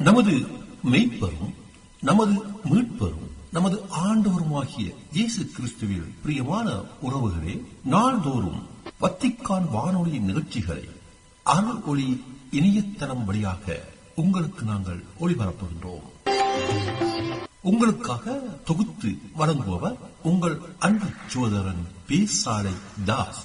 நமது மெய்ப்பரும் நமது மீட்பரும் நமது ஆண்டவருமாகிய இயேசு கிறிஸ்துவில் பிரியமான உறவுகளே, நாள்தோறும் வத்திக்கான் வானொலியின் நிகழ்ச்சிகளை அருள் ஒளி இணையதளம் வழியாக உங்களுக்கு நாங்கள் ஒளிபரப்புகின்றோம். உங்களுக்காக தொகுத்து வழங்குபவர் உங்கள் அன்பு சகோதரன் பேசாலை தாஸ்.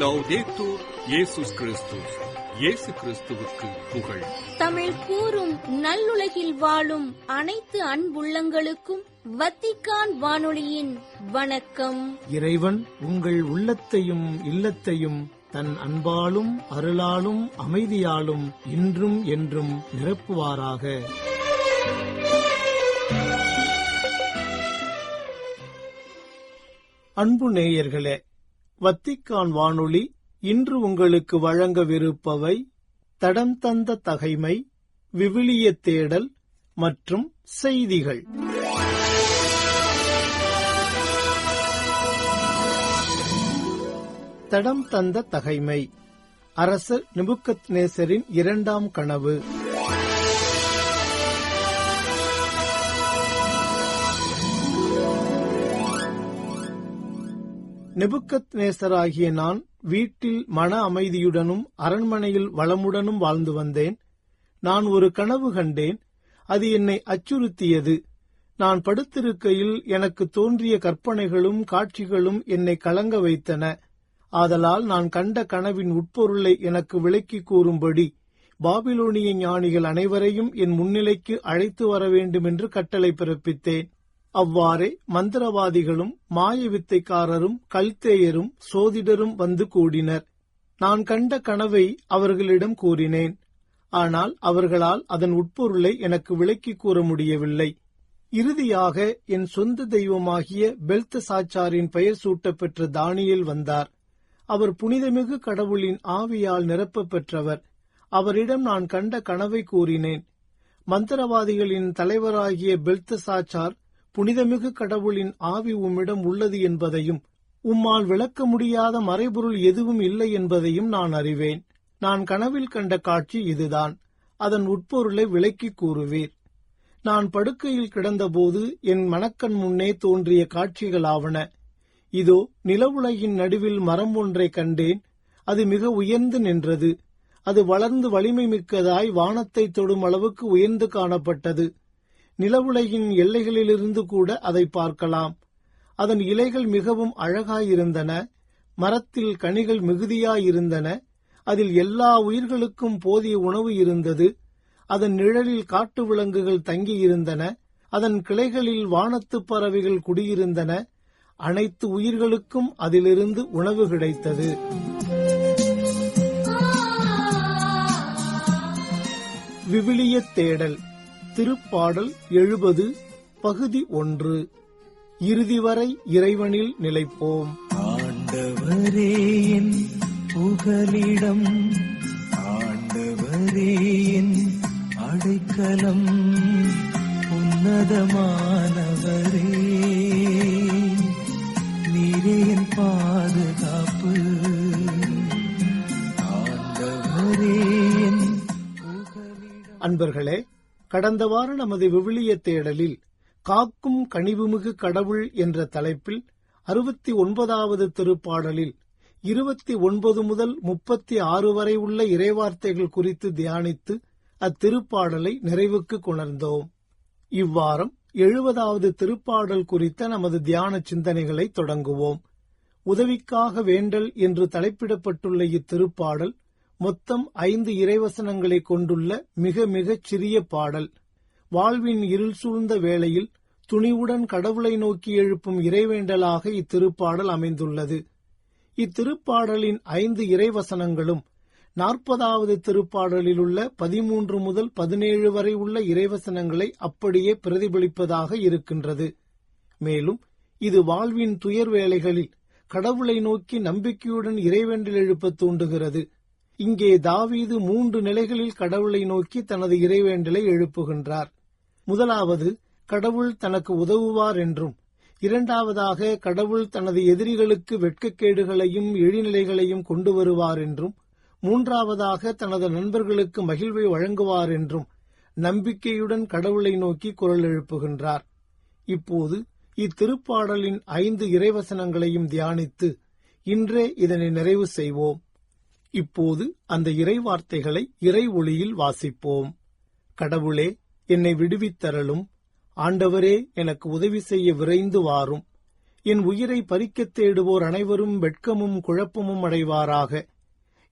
லௌதேத்தூர் இயேசுஸ் கிறிஸ்துஸ். இயேசு கிறிஸ்துவுக்கு புகழ். தமிழ் கூறும் நல்லுலகில் வாழும் அனைத்து அன்புள்ளங்களுக்கும் வத்திக்கான் வானொலியின் வணக்கம். இறைவன் உங்கள் உள்ளத்தையும் இல்லத்தையும் தன் அன்பாலும் அருளாலும் அமைதியாலும் இன்றும் என்றும் நிரப்புவாராக. அன்பு நேயர்களே, வத்திக்கான் வானொலி இன்று உங்களுக்கு வழங்கவிருப்பவை தடம் தந்த தகைமை, விவிலிய தேடல் மற்றும் செய்திகள். தடம் தந்த தகைமை. அரசர் நெபுக்கத்நேசரின் இரண்டாம் கனவு. நெபுக்கத்நேசராகிய நான் வீட்டில் மன அமைதியுடனும் அரண்மனையில் வளமுடனும் வாழ்ந்து வந்தேன். நான் ஒரு கனவு கண்டேன். அது என்னை அச்சுறுத்தியது. நான் படுத்திருக்கையில் எனக்கு தோன்றிய கற்பனைகளும் காட்சிகளும் என்னை கலங்க வைத்தன. ஆதலால் நான் கண்ட கனவின் உட்பொருளை எனக்கு விளக்கிக் கூறும்படி பாபிலோனிய ஞானிகள் அனைவரையும் என் முன்னிலைக்கு அழைத்து வர வேண்டும் என்று கட்டளை பிறப்பித்தேன். அவ்வாறே மந்திரவாதிகளும் மாய வித்தைக்காரரும் கல்தேயரும் சோதிடரும் வந்து கூடினர். நான் கண்ட கனவை அவர்களிடம் கூறினேன். ஆனால் அவர்களால் அதன் உட்பொருளை எனக்கு விளக்கிக் கூற முடியவில்லை. இறுதியாக என் சொந்த தெய்வமாகிய பெல்தசாச்சாரின் பெயர் சூட்டப்பெற்ற தானியேல் வந்தார். அவர் புனிதமிகு கடவுளின் ஆவியால் நிரப்ப பெற்றவர். அவரிடம் நான் கண்ட கனவை கூறினேன். மந்திரவாதிகளின் தலைவராகிய பெல்தசாச்சார், புனிதமிகு கடவுளின் ஆவி உம்மிடம் உள்ளது என்பதையும் உம்மால் விளக்க முடியாத மறைபொருள் எதுவும் இல்லை என்பதையும் நான் அறிவேன். நான் கனவில் கண்ட காட்சி இதுதான். அதன் உட்பொருளை விளக்கிக் கூறுவீர். நான் படுக்கையில் கிடந்தபோது என் மனக்கண் முன்னே தோன்றிய காட்சிகளாவன. இதோ, நிலவுலகின் நடுவில் மரம் ஒன்றை கண்டேன். அது மிக உயர்ந்து நின்றது. அது வளர்ந்து வலிமை மிக்கதாய் வானத்தை தொடும் அளவுக்கு உயர்ந்து காணப்பட்டது. நிலவுலகின் எல்லைகளிலிருந்து கூட அதை பார்க்கலாம். அதன் இலைகள் மிகவும் அழகாயிருந்தன. மரத்தில் கனிகள் மிகுதியாயிருந்தன. அதில் எல்லா உயிர்களுக்கும் போதிய உணவு இருந்தது. அதன் நிழலில் காட்டு விலங்குகள் தங்கியிருந்தன. அதன் கிளைகளில் வானத்துப் பறவைகள் குடியிருந்தன. அனைத்து உயிர்களுக்கும் அதிலிருந்து உணவு கிடைத்தது. விவிலிய தேடல். திருப்பாடல் 70, பகுதி 1. இறுதி வரை இறைவனில் நிலைப்போம். ஆண்டவரே என் புகலிடம், ஆண்டவரே என் அடைக்கலம், உன்னதமானவரே நீரே என் பாதுகாப்பு, ஆண்டவரே என் புகலிடம். அன்பர்களே, கடந்த வாரம் நமது விவிலிய தேடலில் காக்கும் கனிவுமிகு கடவுள் என்ற தலைப்பில் 69வது திருப்பாடலில் 29 முதல் 36 வரை உள்ள இறைவார்த்தைகள் குறித்து தியானித்து அத்திருப்பாடலை நிறைவுக்கு கொணர்ந்தோம். இவ்வாரம் 70வது திருப்பாடல் குறித்த நமது தியான சிந்தனைகளை தொடங்குவோம். உதவிக்காக வேண்டல் என்று தலைப்பிடப்பட்டுள்ள இத்திருப்பாடல் மொத்தம் 5 இறைவசனங்களை கொண்டுள்ள மிக மிகச் சிறிய பாடல். வாழ்வின் இருள் சூழ்ந்த வேளையில் துணிவுடன் கடவுளை நோக்கி எழுப்பும் இறைவேண்டலாக இத்திருப்பாடல் அமைந்துள்ளது. இத்திருப்பாடலின் 5 இறைவசனங்களும் 40வது திருப்பாடலில் உள்ள 13 முதல் 17 வரை உள்ள இறைவசனங்களை அப்படியே பிரதிபலிப்பதாக இருக்கின்றது. மேலும் இது வாழ்வின் துயர் வேளைகளில் கடவுளை நோக்கி நம்பிக்கையுடன் இறைவேண்டல் எழுப்ப தூண்டுகிறது. இங்கே தாவீது 3 நிலைகளில் கடவுளை நோக்கி தனது இறைவேண்டலை எழுப்புகின்றார். முதலாவது, கடவுள் தனக்கு உதவுவார் என்றும் இரண்டாவதாக, கடவுள் தனது எதிரிகளுக்கு வெட்கக்கேடுகளையும் இழிநிலைகளையும் கொண்டு வருவார் என்றும், மூன்றாவதாக தனது நண்பர்களுக்கு மகிழ்வை வழங்குவார் என்றும் நம்பிக்கையுடன் கடவுளை நோக்கி குரல் எழுப்புகின்றார். இப்போது இத்திருப்பாடலின் 5 இறைவசனங்களையும் தியானித்து இன்றே இதனை நிறைவு செய்வோம். இப்போது அந்த இறைவார்த்தைகளை இறை ஒளியில் வாசிப்போம். கடவுளே, என்னை விடுவித்தருளும். ஆண்டவரே, எனக்கு உதவி செய்ய விரைந்து வாரும். என் உயிரை பறிக்கத் தேடுவோர் அனைவரும் வெட்கமும் குழப்பமும் அடைவாராக.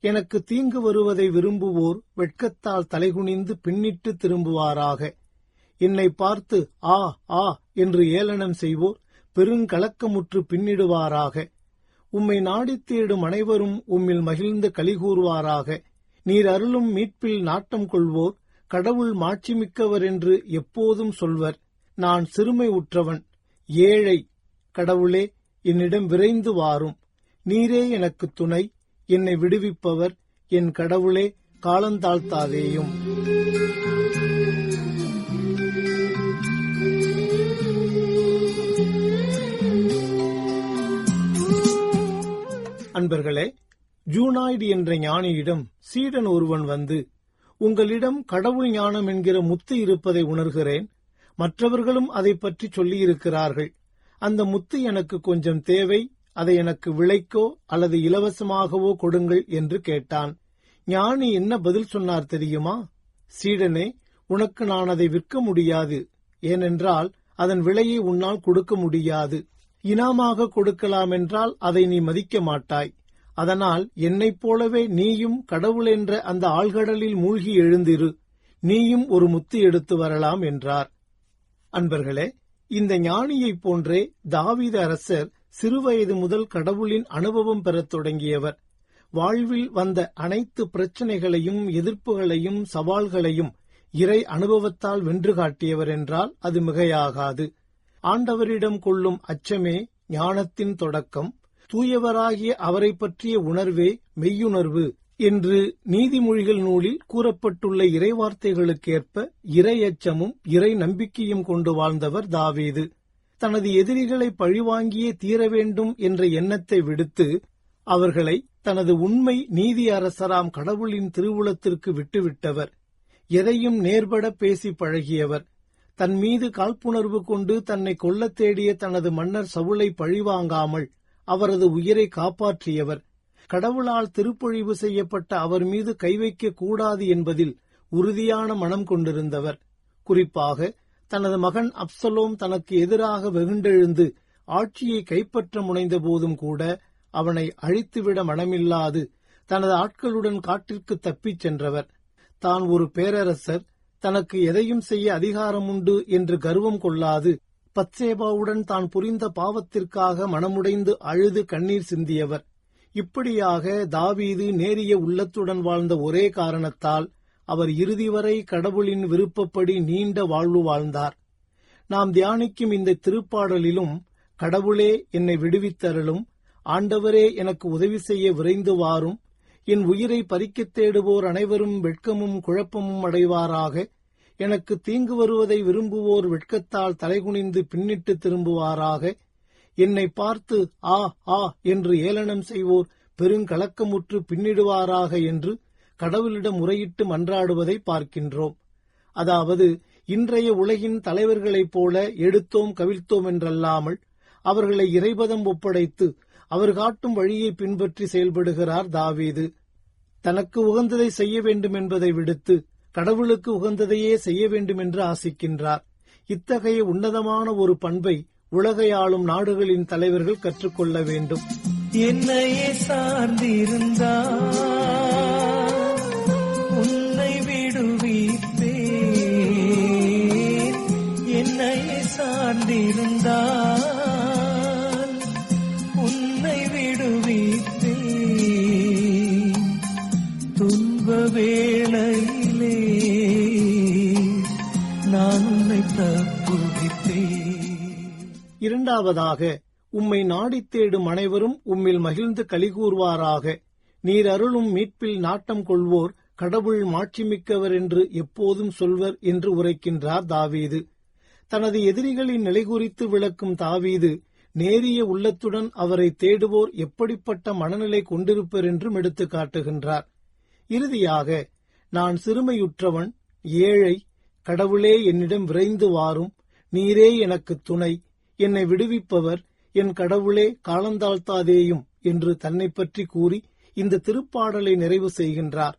எனக்கு தீங்கு வருவதை விரும்புவோர் வெட்கத்தால் தலைகுனிந்து பின்னிட்டு திரும்புவாராக. என்னை பார்த்து ஆ ஆ என்று ஏளனம் செய்வோர் பெருங்கலக்கமுற்று பின்னிடுவாராக. உம்மை நாடித் தேடும் அனைவரும் உம்மில் மகிழ்ந்து கலிகூறுவாராக. நீர் அருளும் மீட்பில் நாட்டம் கொள்வோர் கடவுள் மாட்சிமிக்கவர் என்று எப்போதும் சொல்வர். நான் சிறுமை உற்றவன், ஏழை. கடவுளே, என்னிடம் விரைந்து வாரும். நீரே எனக்கு துணை, என்னை விடுவிப்பவர். என் கடவுளே, காலந்தாழ்த்தாதேயும். அன்பர்களே, ஜூனாய்டு என்ற ஞானியிடம் சீடன் ஒருவன் வந்து, உங்களிடம் கடவுள் ஞானம் என்கிற முத்து இருப்பதை உணர்கிறேன். மற்றவர்களும் அதை பற்றி சொல்லியிருக்கிறார்கள். அந்த முத்து எனக்கு கொஞ்சம் தேவை. அதை எனக்கு விலைக்கோ அல்லது இலவசமாகவோ கொடுங்கள் என்று கேட்டான். ஞானி என்ன பதில் சொன்னார் தெரியுமா? சீடனே, உனக்கு நான் அதை விற்க முடியாது. ஏனென்றால் அதன் விலையை உன்னால் கொடுக்க முடியாது. இனாமாக கொடுக்கலாம் என்றால் அதை நீ மதிக்க மாட்டாய். அதனால் என்னைப் போலவே நீயும் கடவுள் என்ற அந்த ஆழ்கடலில் மூழ்கி எழுந்திரு. நீயும் ஒரு முத்து எடுத்து வரலாம் என்றார். அன்பர்களே, இந்த ஞானியைப் போன்றே தாவீது அரசர் சிறுவயது முதல் கடவுளின் அனுபவம் பெறத் தொடங்கியவர். வாழ்வில் வந்த அனைத்து பிரச்சனைகளையும், எதிர்ப்புகளையும், சவால்களையும் இறை அனுபவத்தால் வென்று காட்டியவர் என்றால் அது மிகையாகாது. ஆண்டவரிடம் கொள்ளும் அச்சமே ஞானத்தின் தொடக்கம். தூயவராகிய அவரை பற்றிய உணர்வே மெய்யுணர்வு என்று நீதிமொழிகள் நூலில் கூறப்பட்டுள்ள இறைவார்த்தைகளுக்கேற்ப இறை அச்சமும் இறை நம்பிக்கையும் கொண்டு வாழ்ந்தவர் தாவீது. தனது எதிரிகளை பழிவாங்கியே தீர வேண்டும் என்ற எண்ணத்தை விடுத்து அவர்களை தனது உண்மை நீதி அரசராம் கடவுளின் திருவுளத்திற்கு விட்டுவிட்டவர். எதையும் நேர்பட பேசி பழகியவர். தன் மீது காழ்ப்புணர்வு கொண்டு தன்னை கொல்லத் தேடிய தனது மன்னர் சவுலை பழிவாங்காமல் அவரது உயிரை காப்பாற்றியவர். கடவுளால் திருப்பொழிவு செய்யப்பட்ட அவர் மீது கை வைக்க கூடாது என்பதில் உறுதியான மனம் கொண்டிருந்தவர். குறிப்பாக தனது மகன் அப்சலோம் தனக்கு எதிராக வெகுண்டெழுந்து ஆட்சியை கைப்பற்ற முனைந்த போதும் கூட அவனை அழித்துவிட மனமில்லாது தனது ஆட்களுடன் காட்டிற்கு தப்பிச் சென்றவர். தான் ஒரு பேரரசர், தனக்கு எதையும் செய்ய அதிகாரம் உண்டு என்று கர்வம் கொள்ளாது பத்சேபாவுடன் தான் புரிந்த பாவத்திற்காக மனமுடைந்து அழுது கண்ணீர் சிந்தியவர். இப்படியாக தாவீது நேரிய உள்ளத்துடன் வாழ்ந்த ஒரே காரணத்தால் அவர் இறுதி வரை கடவுளின் விருப்பப்படி நீண்ட வாழ்வு வாழ்ந்தார். நாம் தியானிக்கும் இந்த திருப்பாடலிலும் கடவுளே, என்னை விடுவித்தருளும். ஆண்டவரே, எனக்கு உதவி செய்ய விரைந்து வாரும். என் உயிரை பறிக்கத் தேடுவோர் அனைவரும் வெட்கமும் குழப்பமும் அடைவாராக. எனக்கு தீங்கு வருவதை விரும்புவோர் வெட்கத்தால் தலைகுனிந்து பின்னிட்டு திரும்புவாராக. என்னை பார்த்து ஆ ஆ என்று ஏளனம் செய்வோர் பெருங்கலக்கமுற்று பின்னிடுவாராக என்று கடவுளிடம் முறையிட்டு மன்றாடுவதை பார்க்கின்றோம். அதாவது, இன்றைய உலகின் தலைவர்களைப் போல எடுத்தோம் கவிழ்த்தோம் என்றல்லாமல் அவர்களை இறைபதம் ஒப்படைத்து அவர் காட்டும் வழியை பின்பற்றி செயல்படுகிறார் தாவீது. தனக்கு உகந்ததை செய்ய வேண்டும் என்பதை விடுத்து கடவுளுக்கு உகந்ததையே செய்ய வேண்டும் என்று ஆசிக்கின்றார். இத்தகைய உன்னதமான ஒரு பண்பை உலகை ஆளும் நாடுகளின் தலைவர்கள் கற்றுக்கொள்ள வேண்டும். என்னையே சார்ந்திருந்தார் உன்னை விடுவிப்பேன். என்னையே சார்ந்திருந்தார் உன்னை விடுவிப்பேன். துன்ப வேளையிலே நான் உன்னை தப்புவிப்பேன். இரண்டாவதாக, உம்மை நாடித் தேடும் அனைவரும் உம்மில் மகிழ்ந்து கலிகூர்வாராக. நீர் அருளும் மீட்பில் நாட்டம் கொள்வோர் கடவுள் மாட்சிமிக்கவர் என்று எப்போதும் சொல்வர் என்று உரைக்கின்றார் தாவீது. தனது எதிரிகளின் நிலை குறித்து விளக்கும் தாவீது நேரிய உள்ளத்துடன் அவரை தேடுவோர் எப்படிப்பட்ட மனநிலை கொண்டிருப்பர் என்றும் எடுத்து காட்டுகின்றார். இறுதியாக, நான் சிறுமையுற்றவன், ஏழை, கடவுளே என்னிடம் விரைந்து வாரும், நீரே எனக்கு துணை, என்னை விடுவிப்பவர், என் கடவுளே காலந்தாழ்த்தாதேயும் என்று தன்னை பற்றி கூறி இந்த திருப்பாடலை நிறைவு செய்கின்றார்.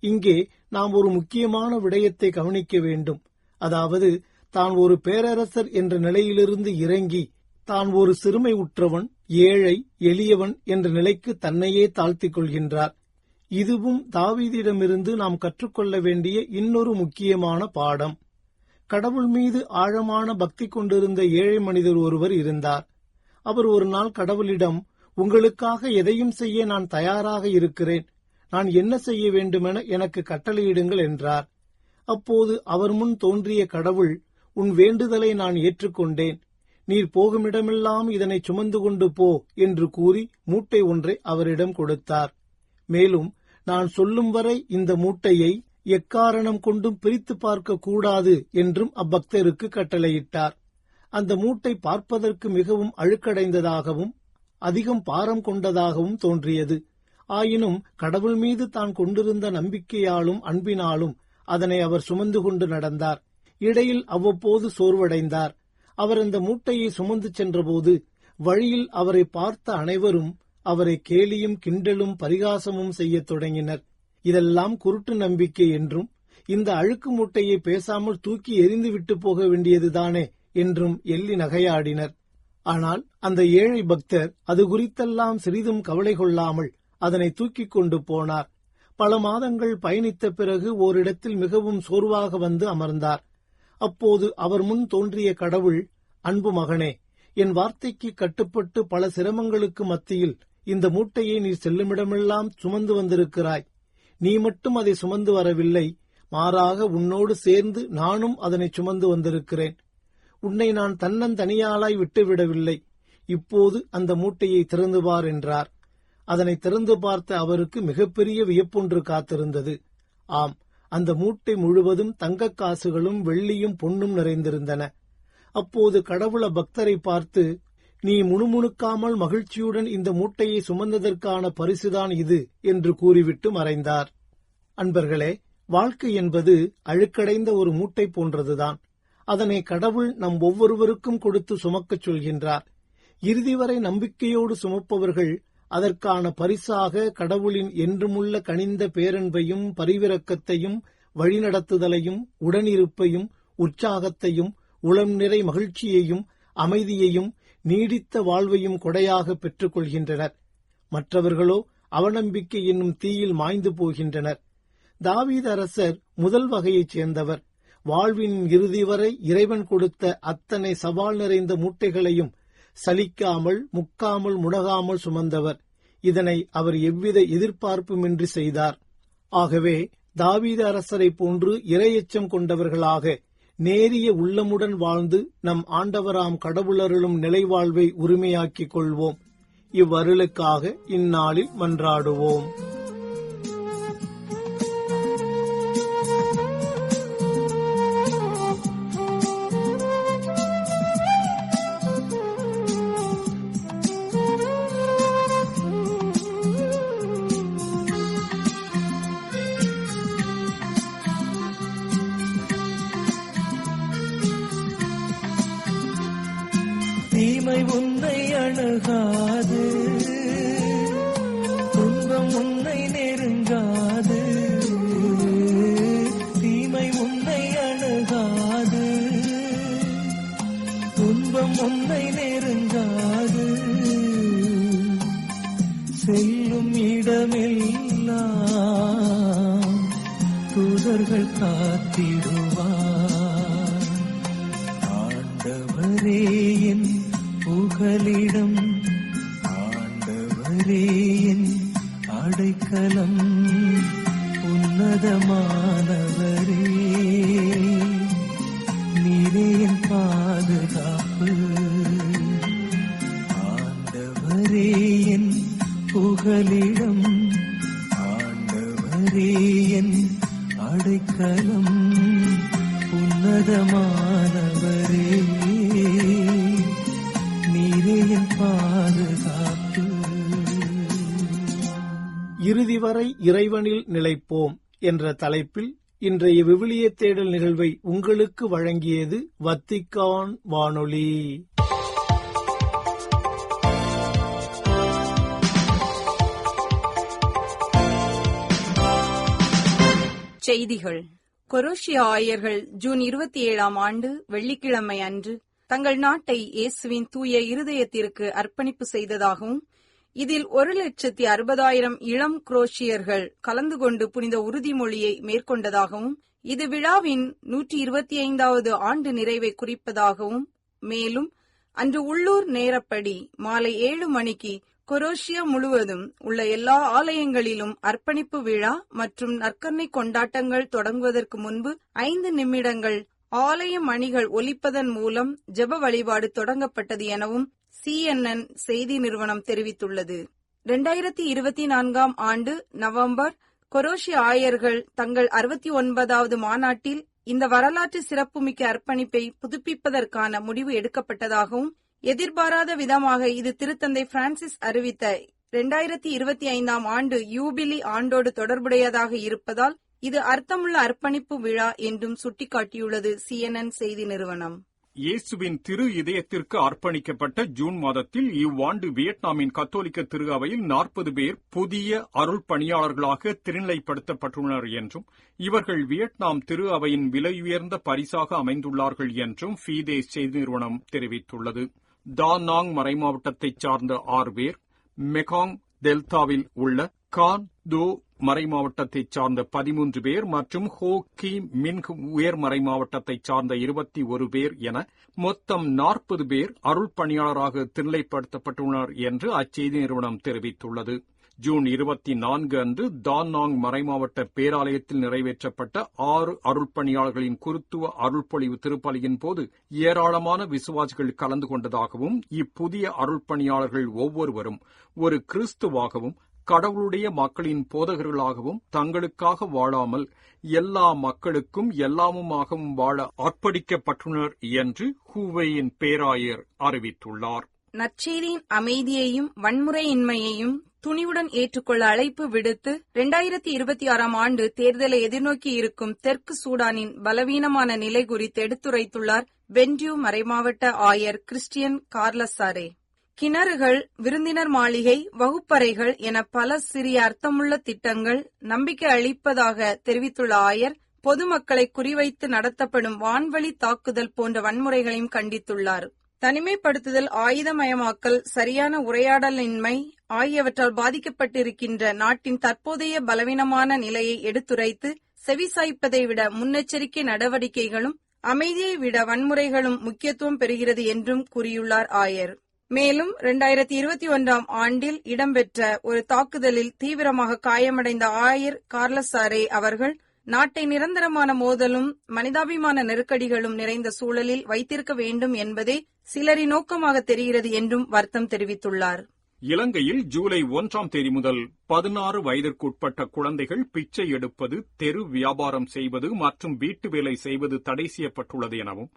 இங்கே நாம் ஒரு முக்கியமான விடயத்தை கவனிக்க வேண்டும். அதாவது, தான் ஒரு பேரரசர் என்ற நிலையிலிருந்து இறங்கி தான் ஒரு சிறுமை உற்றவன், ஏழை, எளியவன் என்ற நிலைக்கு தன்னையே தாழ்த்திக் கொள்கின்றார். இதுவும் தாவீதிடமிருந்து நாம் கற்றுக்கொள்ள வேண்டிய இன்னொரு முக்கியமான பாடம். கடவுள் மீது ஆழமான பக்தி கொண்டிருந்த ஏழை மனிதர் ஒருவர் இருந்தார். அவர் ஒரு நாள் கடவுளிடம், உங்களுக்காக எதையும் செய்ய நான் தயாராக இருக்கிறேன், நான் என்ன செய்ய வேண்டுமென எனக்கு கட்டளையிடுங்கள் என்றார். அப்போது அவர் முன் தோன்றிய கடவுள், உன் வேண்டுதலை நான் ஏற்றுக்கொண்டேன், நீர் போகுமிடமெல்லாம் இதனை சுமந்து கொண்டு போ என்று கூறி மூட்டை ஒன்றை அவரிடம் கொடுத்தார். மேலும், நான் சொல்லும் வரை இந்த மூட்டையை எக்காரணம் கொண்டும் பிரித்து பார்க்க கூடாது என்றும் அப்பக்தருக்கு கட்டளையிட்டார். அந்த மூட்டை பார்ப்பதற்கு மிகவும் அழுக்கடைந்ததாகவும் அதிகம் பாரம் கொண்டதாகவும் தோன்றியது. ஆயினும் கடவுள் மீது தான் கொண்டிருந்த நம்பிக்கையாலும் அன்பினாலும் அதனை அவர் சுமந்து கொண்டு நடந்தார். இடையில் அவ்வப்போது சோர்வடைந்தார். அவர் அந்த மூட்டையை சுமந்து சென்றபோது வழியில் அவரை பார்த்த அனைவரும் அவரை கேலியும் கிண்டலும் பரிகாசமும் செய்யத் தொடங்கினர். இதெல்லாம் குருட்டு நம்பிக்கை என்றும், இந்த அழுக்கு மூட்டையை பேசாமல் தூக்கி எறிந்துவிட்டு போக வேண்டியதுதானே என்றும் எள்ளி நகையாடினர். ஆனால் அந்த ஏழை பக்தர் அது குறித்தெல்லாம் சிறிதும் கவலை கொள்ளாமல் அதனை தூக்கிக் கொண்டு போனார். பல மாதங்கள் பயணித்த பிறகு ஓரிடத்தில் மிகவும் சோர்வாக வந்து அமர்ந்தார். அப்போது அவர் முன் தோன்றிய கடவுள், அன்பு மகனே, என் வார்த்தைக்கு கட்டுப்பட்டு பல சிரமங்களுக்கு மத்தியில் இந்த மூட்டையை நீ செல்லுமிடமெல்லாம் சுமந்து வந்திருக்கிறாய். நீ மட்டும் அதை சுமந்து வரவில்லை, மாறாக உன்னோடு சேர்ந்து நானும் அதனை சுமந்து வந்திருக்கிறேன். உன்னை நான் தன்னந்தனியாளாய் விட்டுவிடவில்லை. இப்போது அந்த மூட்டையை திறந்து பார் என்றார். அதனை திறந்து பார்த்த அவருக்கு மிகப்பெரிய வியப்பொன்று காத்திருந்தது. ஆம், அந்த மூட்டை முழுவதும் தங்கக் காசுகளும் வெள்ளியும் பொன்னும் நிறைந்திருந்தன. அப்போது கடவுள பக்தரை பார்த்து, நீ முணுமுணுக்காமல் மகிழ்ச்சியுடன் இந்த மூட்டையை சுமந்ததற்கான பரிசுதான் இது என்று கூறிவிட்டு மறைந்தார். அன்பர்களே, வாழ்க்கை என்பது அழுக்கடைந்த ஒரு மூட்டை போன்றதுதான். அதனை கடவுள் நம் ஒவ்வொருவருக்கும் கொடுத்து சுமக்கச் சொல்கின்றார். இறுதி வரை நம்பிக்கையோடு சுமப்பவர்கள் அதற்கான பரிசாக கடவுளின் என்றுமுள்ள கனிந்த பேரன்பையும் பரிவிரக்கத்தையும் வழிநடத்துதலையும் உடனிருப்பையும் உற்சாகத்தையும் உளம் நிறை மகிழ்ச்சியையும் அமைதியையும் நீடித்த வாழ்வையும் கொடையாக பெற்றுக் கொள்கின்றனர். மற்றவர்களோ அவநம்பிக்கை என்னும் தீயில் மாய்ந்து போகின்றனர். தாவீது அரசர் முதல் வகையைச் சேர்ந்தவர். வாழ்வின் இறுதி வரை இறைவன் கொடுத்த அத்தனை சவால் நிறைந்த மூட்டைகளையும் சலிக்காமல் முக்காமல் முடகாமல் சுமந்தவர். இதனை அவர் எவ்வித எதிர்பார்ப்புமின்றி செய்தார். ஆகவே தாவீது அரசரை போன்று இறையச்சம் கொண்டவர்களாக நேரிய உள்ளமுடன் வாழ்ந்து நம் ஆண்டவராம் கடவுளருளும் நிலைவாழ்வை உரிமையாக்கிக் கொள்வோம். இவ்வருளுக்காக இந்நாளில் மன்றாடுவோம். தீமை உன்னை அணுகாது, துன்பம் உன்னை நெருங்காது. தீமை உன்னை அணுகாது, துன்பம் உன்னை நெருங்காது. செல்லும் இடமெல்லாம் தூதர்கள் காத்திடுவார். ஆண்டவரே என் புகலிடம், ஆண்டவரே என் அடைக்கலம், உன்னதமானவரே நீரே என் பாதுகாப்பு. ஆண்டவரே என் புகலிடம், ஆண்டவரே என் அடைக்கலம், உன்னதமானவரே இறைவனில் நிலைப்போம் என்ற தலைப்பில் இன்றைய விவிலிய தேடல் நிகழ்வை உங்களுக்கு வழங்கியது வத்திக்கான் வானொலி. செய்திகள். கொரோஷிய ஆயர்கள் ஜூன் 27ஆம் ஆண்டு வெள்ளிக்கிழமை அன்று தங்கள் நாட்டை இயேசுவின் தூய இருதயத்திற்கு அர்ப்பணிப்பு செய்ததாகவும், இதில் 1,60,000 இளம் குரோஷியர்கள் கலந்து கொண்டு புனித உறுதிமொழியை மேற்கொண்டதாகவும், இது விழாவின் 125வது ஆண்டு நிறைவை குறிப்பதாகவும், மேலும் அன்று உள்ளூர் நேரப்படி மாலை 7 மணிக்கு கொரோஷியா முழுவதும் உள்ள எல்லா ஆலயங்களிலும் அர்ப்பணிப்பு விழா மற்றும் நற்கருணை கொண்டாட்டங்கள் தொடங்குவதற்கு முன்பு 5 நிமிடங்கள் ஆலய மணிகள் ஒலிப்பதன் மூலம் ஜெப வழிபாடு தொடங்கப்பட்டது எனவும் CNN செய்தி நிறுவனம் தெரிவித்துள்ளது. 2024ஆம் ஆண்டு நவம்பர் கொரோஷிய ஆயர்கள் தங்கள் 69வது மாநாட்டில் இந்த வரலாற்று சிறப்புமிக்க அர்ப்பணிப்பை புதுப்பிப்பதற்கான முடிவு எடுக்கப்பட்டதாகவும், எதிர்பாராத விதமாக இது திருத்தந்தை பிரான்சிஸ் அறிவித்த 2025ஆம் ஆண்டு யூபிலி ஆண்டோடு தொடர்புடையதாக இருப்பதால் இது அர்த்தமுள்ள அர்ப்பணிப்பு விழா என்றும் சுட்டிக்காட்டியுள்ளது CNN செய்தி நிறுவனம். இயேசுவின் திரு இதயத்திற்கு அர்ப்பணிக்கப்பட்ட ஜூன் மாதத்தில் இவ்வாண்டு வியட்நாமின் கத்தோலிக்க திரு அவையில் 40 பேர் புதிய அருள் பணியாளர்களாக திருநிலைப்படுத்தப்பட்டுள்ளனர் என்றும், இவர்கள் வியட்நாம் திரு அவையின் விலையுயர்ந்த பரிசாக அமைந்துள்ளார்கள் என்றும் ஃபீதே செய்தி நிறுவனம் தெரிவித்துள்ளது. டா நாங் மறைமாவட்டத்தைச் சார்ந்த 6 பேர், மெகாங் டெல்டாவில் உள்ள கான் தோ மறைமாவட்டத்தைச் சார்ந்த 13 பேர் மற்றும் ஹோ கி மின்ஹ் உயர் மறைமாவட்டத்தைச் சார்ந்த 21 பேர் என மொத்தம் 40 பேர் அருள் பணியாளராக திருநிலைப்படுத்தப்பட்டுள்ளனர் என்று அச்செய்தி நிறுவனம் தெரிவித்துள்ளது. ஜூன் 24 அன்று தான்னாங் மறைமாவட்ட பேராலயத்தில் நிறைவேற்றப்பட்ட 6 அருள் பணியாளர்களின் குருத்துவ அருள்பொழிவு திருப்பலியின் போது ஏராளமான விசுவாசிகள் கலந்து கொண்டதாகவும், இப்புதிய அருள் பணியாளர்கள் ஒவ்வொருவரும் ஒரு கிறிஸ்துவாகவும் கடவுளுடைய மக்களின் போதகர்களாகவும் தங்களுக்காக வாழாமல் எல்லா மக்களுக்கும் எல்லாமுமாகவும் வாழ அர்ப்பணிக்கப்பட்டுள்ளனர் என்று ஹூவேயின் பேராயர் அறிவித்துள்ளார். நற்செய்தியின் அமைதியையும் வன்முறையின்மையையும் துணிவுடன் ஏற்றுக்கொள்ள அழைப்பு விடுத்து 2026ஆம் ஆண்டு தேர்தலை எதிர்நோக்கி இருக்கும் தெற்கு சூடானின் பலவீனமான நிலை குறித்து எடுத்துரைத்துள்ளார் வென்டியூ மறைமாவட்ட ஆயர் கிறிஸ்டியன் கார்லசாரே. கிணறுகள், விருந்தினர் மாளிகை, வகுப்பறைகள் என பல சிறிய அர்த்தமுள்ள திட்டங்கள் நம்பிக்கை அளிப்பதாக தெரிவித்துள்ள ஆயர், பொதுமக்களை குறிவைத்து நடத்தப்படும் வான்வழி தாக்குதல் போன்ற வன்முறைகளையும் கண்டித்துள்ளார். தனிமைப்படுத்துதல், ஆயுதமயமாக்கல், சரியான உரையாடலின்மை ஆகியவற்றால் பாதிக்கப்பட்டிருக்கின்ற நாட்டின் தற்போதைய பலவீனமான நிலையை எடுத்துரைத்து, செவிசாய்ப்பதை விட முன்னெச்சரிக்கை நடவடிக்கைகளும் அமைதியை விட வன்முறைகளும் முக்கியத்துவம் பெறுகிறது என்றும் கூறியுள்ளார் ஆயர். மேலும் 2021ஆம் ஆண்டில் இடம்பெற்ற ஒரு தாக்குதலில் தீவிரமாக காயமடைந்த ஆயர் கார்லசாரே அவர்கள் நாட்டை நிரந்தரமான மோதலும் மனிதாபிமான நெருக்கடிகளும் நிறைந்த சூழலில் வைத்திருக்க வேண்டும் என்பதே சிலரின் நோக்கமாக தெரிகிறது என்றும் வருத்தம் தெரிவித்துள்ளார். இலங்கையில் ஜூலை 1ஆம் தேதி முதல் 16 வயதிற்குட்பட்ட குழந்தைகள் பிச்சை எடுப்பது, தெரு வியாபாரம் செய்வது மற்றும் வீட்டு வேலை செய்வது தடை செய்யப்பட்டுள்ளது எனவும்,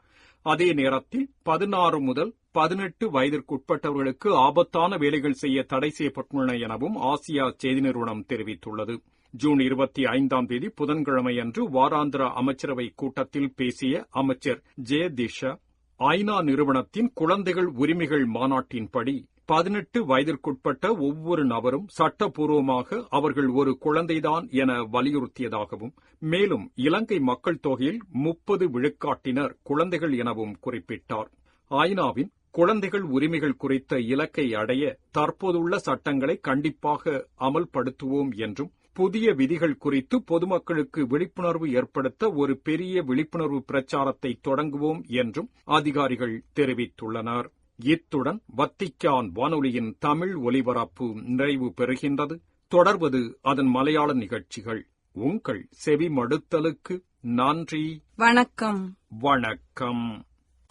அதே நேரத்தில் 16 முதல் 18 வயதிற்குட்பட்டவர்களுக்கு ஆபத்தான வேலைகள் செய்ய தடை செய்யப்பட்டுள்ளன எனவும் ஆசியா செய்தி நிறுவனம் தெரிவித்துள்ளது. ஜூன் 25ஆம் தேதி புதன்கிழமை அன்று வாராந்திர அமைச்சரவை கூட்டத்தில் பேசிய அமைச்சர் ஜெயதிஷா, ஐநா நிறுவனத்தின் குழந்தைகள் உரிமைகள் மாநாட்டின்படி 18 வயதிற்குட்பட்ட ஒவ்வொரு நபரும் சட்டப்பூர்வமாக அவர்கள் ஒரு குழந்தைதான் என வலியுறுத்தியதாகவும், மேலும் இலங்கை மக்கள் தொகையில் 30 விழுக்காட்டினர் குழந்தைகள் எனவும் குறிப்பிட்டார். ஐநாவின் குழந்தைகள் உரிமைகள் குறித்த இலக்கை அடைய தற்போதுள்ள சட்டங்களை கண்டிப்பாக அமல்படுத்துவோம் என்றும், புதிய விதிகள் குறித்து பொதுமக்களுக்கு விழிப்புணர்வு ஏற்படுத்த ஒரு பெரிய விழிப்புணர்வு பிரச்சாரத்தை தொடங்குவோம் என்றும் அதிகாரிகள் தெரிவித்துள்ளனர். இத்துடன் வத்திக்கான் வானொலியின் தமிழ் ஒலிபரப்பு நிறைவு பெறுகின்றது. தொடர்வது அதன் மலையாள நிகழ்ச்சிகள். உங்கள் செவிமடுத்தலுக்கு நன்றி. வணக்கம். வணக்கம்.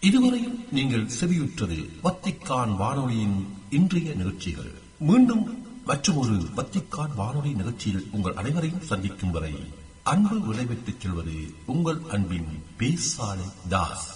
இதுவரையும் நீங்கள் செவியுற்றது வத்திக்கான் வானொலியின் இன்றைய நிகழ்ச்சிகள். மீண்டும் மற்றொரு வத்திக்கான் வானொலி நிகழ்ச்சியில் உங்கள் அனைவரையும் சந்திக்கும் வரை அன்பு விடைபெற்றுச் செல்வது உங்கள் அன்பின் பேசாலை தாஸ்.